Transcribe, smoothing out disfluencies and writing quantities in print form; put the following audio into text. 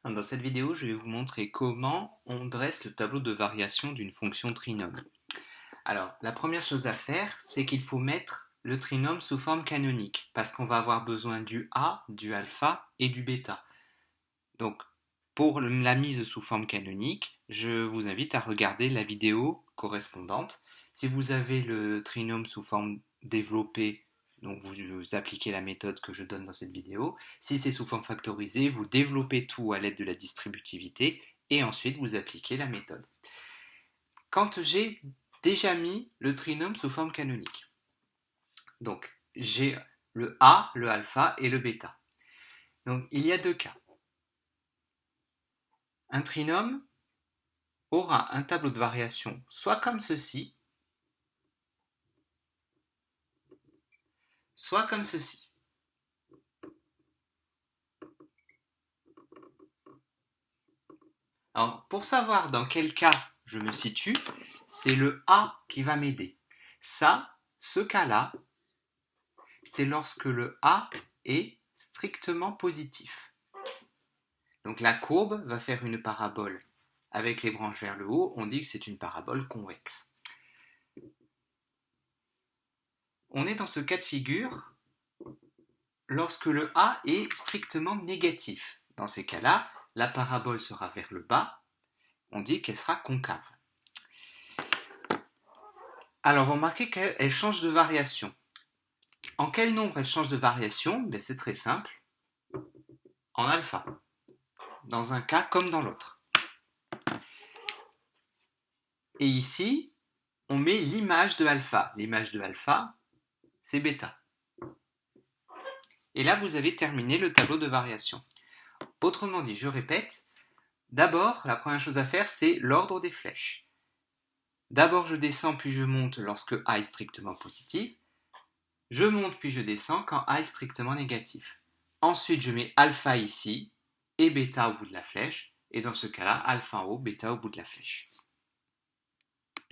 Dans cette vidéo, je vais vous montrer comment on dresse le tableau de variation d'une fonction trinôme. Alors, la première chose à faire, c'est qu'il faut mettre le trinôme sous forme canonique, parce qu'on va avoir besoin du A, du alpha et du bêta. Donc, pour la mise sous forme canonique, je vous invite à regarder la vidéo correspondante. Si vous avez le trinôme sous forme développée, donc vous appliquez la méthode que je donne dans cette vidéo. Si c'est sous forme factorisée, vous développez tout à l'aide de la distributivité et ensuite vous appliquez la méthode. Quand j'ai déjà mis le trinôme sous forme canonique, donc j'ai le A, le alpha et le bêta. Donc il y a deux cas. Un trinôme aura un tableau de variation soit comme ceci, soit comme ceci. Alors, pour savoir dans quel cas je me situe, c'est le A qui va m'aider. Ce cas-là, c'est lorsque le A est strictement positif. Donc la courbe va faire une parabole avec les branches vers le haut, on dit que c'est une parabole convexe. On est dans ce cas de figure lorsque le A est strictement négatif. Dans ces cas-là, la parabole sera vers le bas, on dit qu'elle sera concave. Alors, vous remarquez qu'elle change de variation. En quel nombre elle change de variation? C'est très simple, en alpha, dans un cas comme dans l'autre. Et ici, on met l'image de alpha. L'image de alpha, c'est bêta. Et là, vous avez terminé le tableau de variation. Autrement dit, je répète, d'abord, la première chose à faire, c'est l'ordre des flèches. D'abord, je descends puis je monte lorsque A est strictement positif. Je monte puis je descends quand A est strictement négatif. Ensuite, je mets alpha ici et bêta au bout de la flèche. Et dans ce cas-là, alpha en haut, bêta au bout de la flèche.